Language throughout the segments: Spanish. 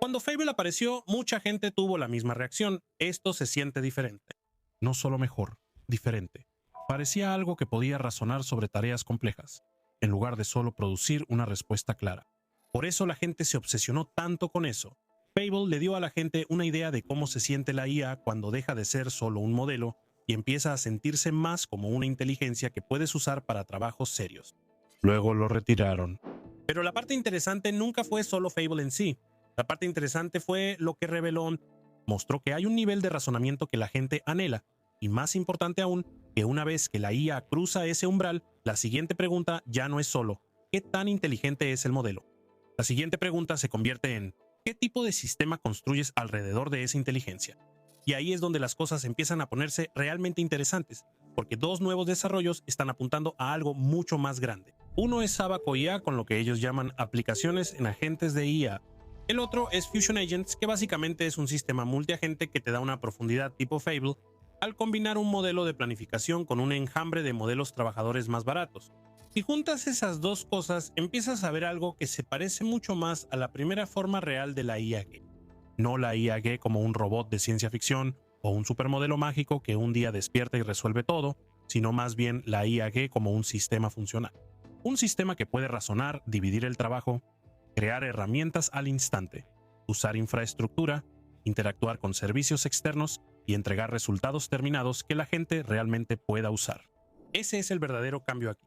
Cuando Fable apareció, mucha gente tuvo la misma reacción. Esto se siente diferente. No solo mejor, diferente. Parecía algo que podía razonar sobre tareas complejas, en lugar de solo producir una respuesta clara. Por eso la gente se obsesionó tanto con eso. Fable le dio a la gente una idea de cómo se siente la IA cuando deja de ser solo un modelo y empieza a sentirse más como una inteligencia que puedes usar para trabajos serios. Luego lo retiraron. Pero la parte interesante nunca fue solo Fable en sí. La parte interesante fue lo que reveló. Mostró que hay un nivel de razonamiento que la gente anhela, y más importante aún, que una vez que la IA cruza ese umbral, la siguiente pregunta ya no es solo ¿qué tan inteligente es el modelo? La siguiente pregunta se convierte en ¿qué tipo de sistema construyes alrededor de esa inteligencia? Y ahí es donde las cosas empiezan a ponerse realmente interesantes, porque dos nuevos desarrollos están apuntando a algo mucho más grande. Uno es Abaco IA, con lo que ellos llaman aplicaciones en agentes de IA. El otro es Fusion Agents, que básicamente es un sistema multiagente que te da una profundidad tipo Fable al combinar un modelo de planificación con un enjambre de modelos trabajadores más baratos. Si juntas esas dos cosas, empiezas a ver algo que se parece mucho más a la primera forma real de la IAG. No la IAG como un robot de ciencia ficción o un supermodelo mágico que un día despierta y resuelve todo, sino más bien la IAG como un sistema funcional. Un sistema que puede razonar, dividir el trabajo, crear herramientas al instante, usar infraestructura, interactuar con servicios externos y entregar resultados terminados que la gente realmente pueda usar. Ese es el verdadero cambio aquí,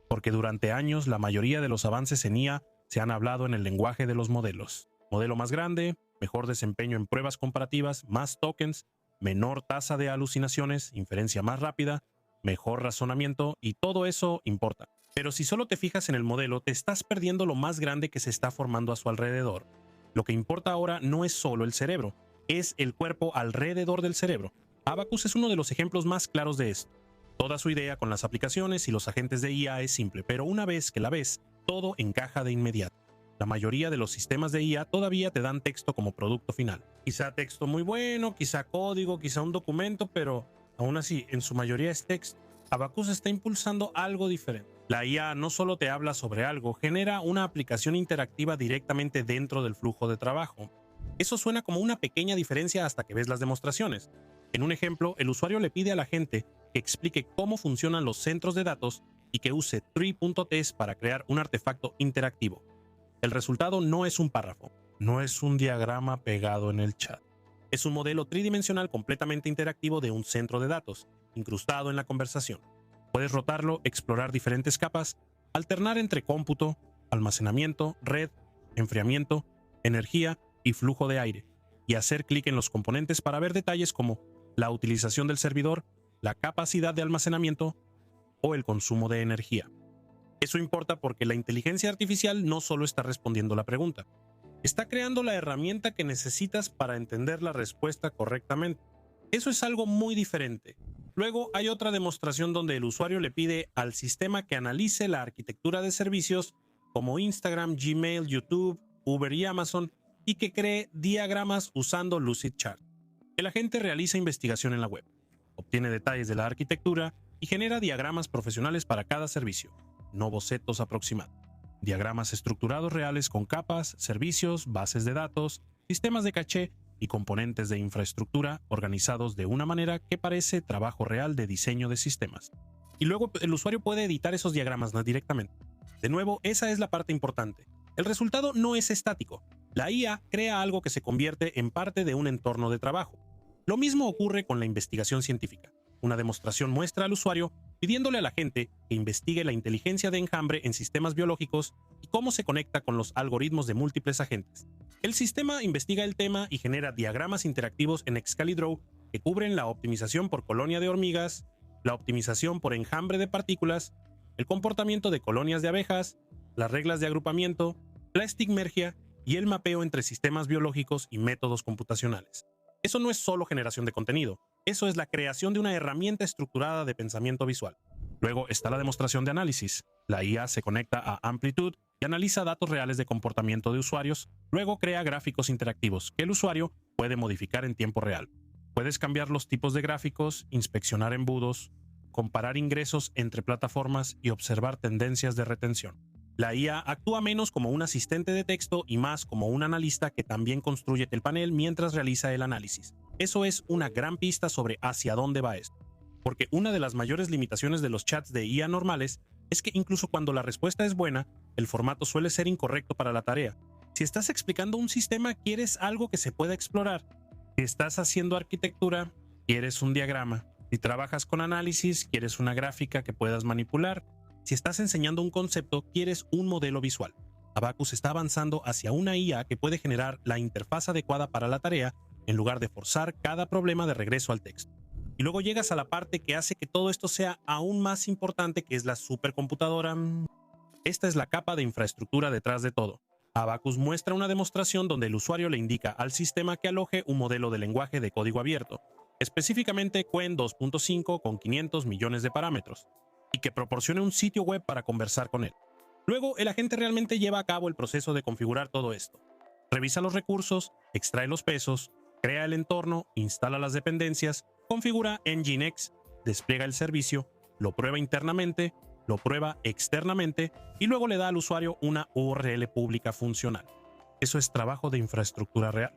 porque durante años la mayoría de los avances en IA se han hablado en el lenguaje de los modelos. Modelo más grande, mejor desempeño en pruebas comparativas, más tokens, menor tasa de alucinaciones, inferencia más rápida, mejor razonamiento, y todo eso importa. Pero si solo te fijas en el modelo, te estás perdiendo lo más grande que se está formando a su alrededor. Lo que importa ahora no es solo el cerebro, es el cuerpo alrededor del cerebro. Abacus es uno de los ejemplos más claros de esto. Toda su idea con las aplicaciones y los agentes de IA es simple, pero una vez que la ves, todo encaja de inmediato. La mayoría de los sistemas de IA todavía te dan texto como producto final. Quizá texto muy bueno, quizá código, quizá un documento, pero aún así, en su mayoría es texto. Abacus está impulsando algo diferente. La IA no solo te habla sobre algo, genera una aplicación interactiva directamente dentro del flujo de trabajo. Eso suena como una pequeña diferencia hasta que ves las demostraciones. En un ejemplo, el usuario le pide a la gente que explique cómo funcionan los centros de datos y que use tree.test para crear un artefacto interactivo. El resultado no es un párrafo, no es un diagrama pegado en el chat. Es un modelo tridimensional completamente interactivo de un centro de datos, incrustado en la conversación. Puedes rotarlo, explorar diferentes capas, alternar entre cómputo, almacenamiento, red, enfriamiento, energía y flujo de aire, y hacer clic en los componentes para ver detalles como la utilización del servidor, la capacidad de almacenamiento o el consumo de energía. Eso importa porque la inteligencia artificial no solo está respondiendo la pregunta, está creando la herramienta que necesitas para entender la respuesta correctamente. Eso es algo muy diferente. Luego hay otra demostración donde el usuario le pide al sistema que analice la arquitectura de servicios como Instagram, Gmail, YouTube, Uber y Amazon, y que cree diagramas usando Lucidchart. El agente realiza investigación en la web, obtiene detalles de la arquitectura y genera diagramas profesionales para cada servicio, no bocetos aproximados. Diagramas estructurados reales con capas, servicios, bases de datos, sistemas de caché y componentes de infraestructura organizados de una manera que parece trabajo real de diseño de sistemas. Y luego el usuario puede editar esos diagramas directamente. De nuevo, esa es la parte importante. El resultado no es estático. La IA crea algo que se convierte en parte de un entorno de trabajo. Lo mismo ocurre con la investigación científica. Una demostración muestra al usuario pidiéndole a la gente que investigue la inteligencia de enjambre en sistemas biológicos y cómo se conecta con los algoritmos de múltiples agentes. El sistema investiga el tema y genera diagramas interactivos en Excalidraw que cubren la optimización por colonia de hormigas, la optimización por enjambre de partículas, el comportamiento de colonias de abejas, las reglas de agrupamiento, la estigmergia y el mapeo entre sistemas biológicos y métodos computacionales. Eso no es solo generación de contenido, eso es la creación de una herramienta estructurada de pensamiento visual. Luego está la demostración de análisis. La IA se conecta a Amplitude y analiza datos reales de comportamiento de usuarios, luego crea gráficos interactivos que el usuario puede modificar en tiempo real. Puedes cambiar los tipos de gráficos, inspeccionar embudos, comparar ingresos entre plataformas y observar tendencias de retención. La IA actúa menos como un asistente de texto y más como un analista que también construye el panel mientras realiza el análisis. Eso es una gran pista sobre hacia dónde va esto. Porque una de las mayores limitaciones de los chats de IA normales es que incluso cuando la respuesta es buena, el formato suele ser incorrecto para la tarea. Si estás explicando un sistema, quieres algo que se pueda explorar. Si estás haciendo arquitectura, quieres un diagrama. Si trabajas con análisis, quieres una gráfica que puedas manipular. Si estás enseñando un concepto, quieres un modelo visual. Abacus está avanzando hacia una IA que puede generar la interfaz adecuada para la tarea en lugar de forzar cada problema de regreso al texto. Y luego llegas a la parte que hace que todo esto sea aún más importante, que es la supercomputadora. Esta es la capa de infraestructura detrás de todo. Abacus muestra una demostración donde el usuario le indica al sistema que aloje un modelo de lenguaje de código abierto, específicamente Qwen 2.5 con 500 millones de parámetros, y que proporcione un sitio web para conversar con él. Luego, el agente realmente lleva a cabo el proceso de configurar todo esto. Revisa los recursos, extrae los pesos, crea el entorno, instala las dependencias, configura Nginx, despliega el servicio, lo prueba internamente, lo prueba externamente y luego le da al usuario una URL pública funcional. Eso es trabajo de infraestructura real.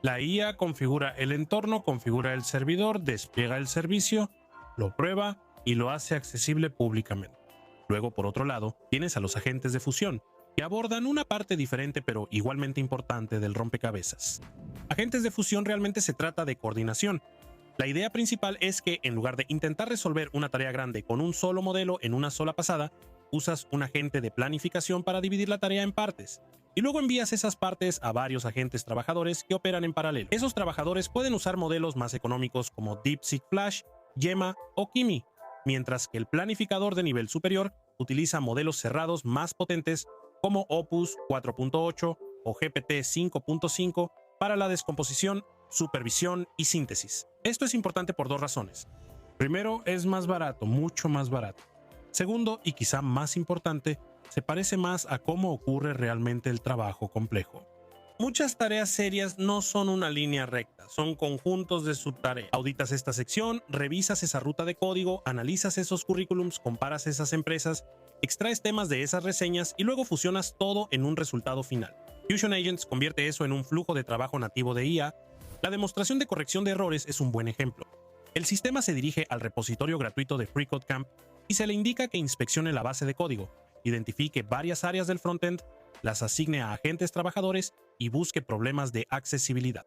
La IA configura el entorno, configura el servidor, despliega el servicio, lo prueba y lo hace accesible públicamente. Luego, por otro lado, tienes a los agentes de fusión, que abordan una parte diferente pero igualmente importante del rompecabezas. Agentes de fusión realmente se trata de coordinación. La idea principal es que, en lugar de intentar resolver una tarea grande con un solo modelo en una sola pasada, usas un agente de planificación para dividir la tarea en partes, y luego envías esas partes a varios agentes trabajadores que operan en paralelo. Esos trabajadores pueden usar modelos más económicos como DeepSeek Flash, Gemma o Kimi, mientras que el planificador de nivel superior utiliza modelos cerrados más potentes como Opus 4.8 o GPT 5.5 para la descomposición, supervisión y síntesis. Esto es importante por dos razones. Primero, es más barato, mucho más barato. Segundo, y quizá más importante, se parece más a cómo ocurre realmente el trabajo complejo. Muchas tareas serias no son una línea recta, son conjuntos de subtareas. Auditas esta sección, revisas esa ruta de código, analizas esos currículums, comparas esas empresas, extraes temas de esas reseñas y luego fusionas todo en un resultado final. Fusion Agents convierte eso en un flujo de trabajo nativo de IA. La demostración de corrección de errores es un buen ejemplo. El sistema se dirige al repositorio gratuito de FreeCodeCamp y se le indica que inspeccione la base de código, identifique varias áreas del frontend, las asigne a agentes trabajadores y busque problemas de accesibilidad.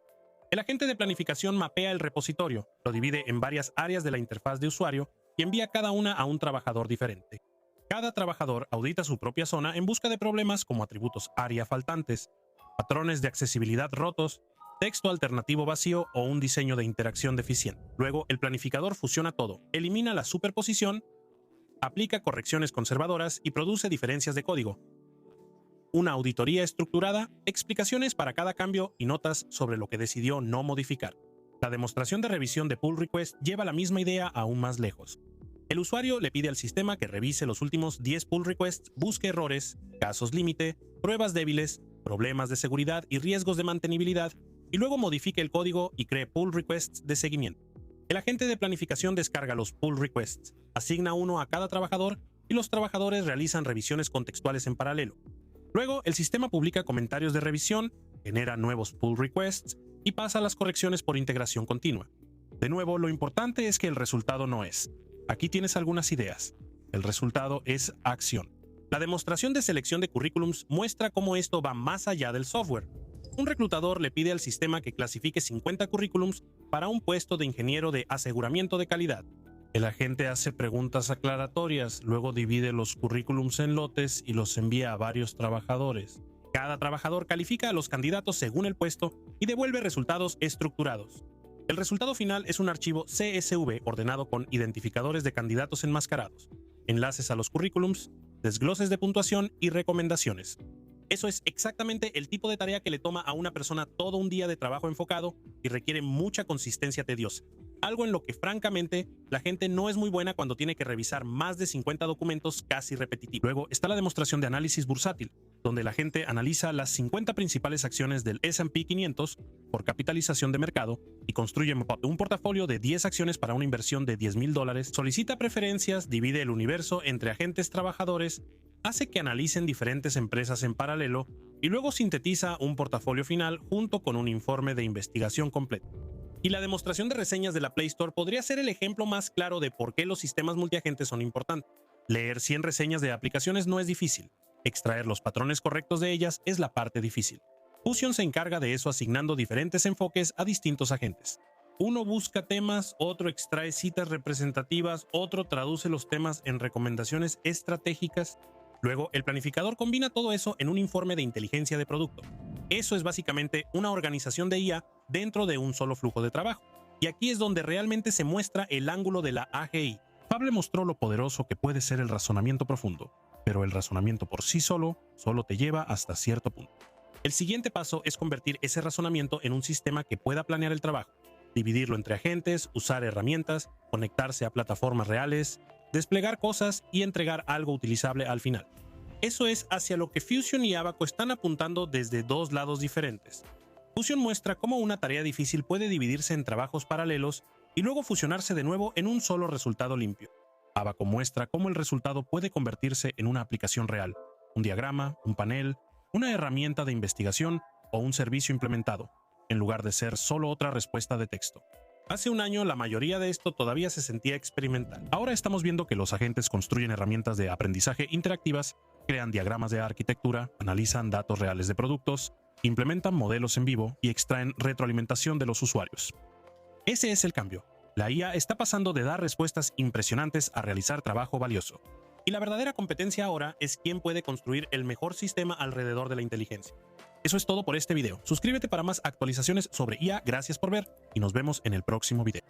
El agente de planificación mapea el repositorio, lo divide en varias áreas de la interfaz de usuario y envía cada una a un trabajador diferente. Cada trabajador audita su propia zona en busca de problemas como atributos ARIA faltantes, patrones de accesibilidad rotos, texto alternativo vacío o un diseño de interacción deficiente. Luego, el planificador fusiona todo, elimina la superposición, aplica correcciones conservadoras y produce diferencias de código. Una auditoría estructurada, explicaciones para cada cambio y notas sobre lo que decidió no modificar. La demostración de revisión de pull request lleva la misma idea aún más lejos. El usuario le pide al sistema que revise los últimos 10 pull requests, busque errores, casos límite, pruebas débiles, problemas de seguridad y riesgos de mantenibilidad, y luego modifique el código y cree pull requests de seguimiento. El agente de planificación descarga los pull requests, asigna uno a cada trabajador y los trabajadores realizan revisiones contextuales en paralelo. Luego, el sistema publica comentarios de revisión, genera nuevos pull requests y pasa las correcciones por integración continua. De nuevo, lo importante es que el resultado no es. Aquí tienes algunas ideas. El resultado es acción. La demostración de selección de currículums muestra cómo esto va más allá del software. Un reclutador le pide al sistema que clasifique 50 currículums para un puesto de ingeniero de aseguramiento de calidad. El agente hace preguntas aclaratorias, luego divide los currículums en lotes y los envía a varios trabajadores. Cada trabajador califica a los candidatos según el puesto y devuelve resultados estructurados. El resultado final es un archivo CSV ordenado con identificadores de candidatos enmascarados, enlaces a los currículums, desgloses de puntuación y recomendaciones. Eso es exactamente el tipo de tarea que le toma a una persona todo un día de trabajo enfocado y requiere mucha consistencia tediosa. Algo en lo que francamente la gente no es muy buena cuando tiene que revisar más de 50 documentos casi repetitivos. Luego está la demostración de análisis bursátil, donde la gente analiza las 50 principales acciones del S&P 500 por capitalización de mercado y construye un portafolio de 10 acciones para una inversión de $10,000, solicita preferencias, divide el universo entre agentes trabajadores, hace que analicen diferentes empresas en paralelo y luego sintetiza un portafolio final junto con un informe de investigación completo. Y la demostración de reseñas de la Play Store podría ser el ejemplo más claro de por qué los sistemas multiagentes son importantes. Leer 100 reseñas de aplicaciones no es difícil. Extraer los patrones correctos de ellas es la parte difícil. Fusion se encarga de eso asignando diferentes enfoques a distintos agentes. Uno busca temas, otro extrae citas representativas, otro traduce los temas en recomendaciones estratégicas. Luego, el planificador combina todo eso en un informe de inteligencia de producto. Eso es básicamente una organización de IA dentro de un solo flujo de trabajo. Y aquí es donde realmente se muestra el ángulo de la AGI. Fable mostró lo poderoso que puede ser el razonamiento profundo, pero el razonamiento por sí solo te lleva hasta cierto punto. El siguiente paso es convertir ese razonamiento en un sistema que pueda planear el trabajo, dividirlo entre agentes, usar herramientas, conectarse a plataformas reales, desplegar cosas y entregar algo utilizable al final. Eso es hacia lo que Fusion y Abaco están apuntando desde dos lados diferentes. Fusion muestra cómo una tarea difícil puede dividirse en trabajos paralelos y luego fusionarse de nuevo en un solo resultado limpio. Abaco muestra cómo el resultado puede convertirse en una aplicación real, un diagrama, un panel, una herramienta de investigación o un servicio implementado, en lugar de ser solo otra respuesta de texto. Hace un año la mayoría de esto todavía se sentía experimental. Ahora estamos viendo que los agentes construyen herramientas de aprendizaje interactivas, crean diagramas de arquitectura, analizan datos reales de productos, implementan modelos en vivo y extraen retroalimentación de los usuarios. Ese es el cambio. La IA está pasando de dar respuestas impresionantes a realizar trabajo valioso. Y la verdadera competencia ahora es quién puede construir el mejor sistema alrededor de la inteligencia. Eso es todo por este video. Suscríbete para más actualizaciones sobre IA, gracias por ver y nos vemos en el próximo video.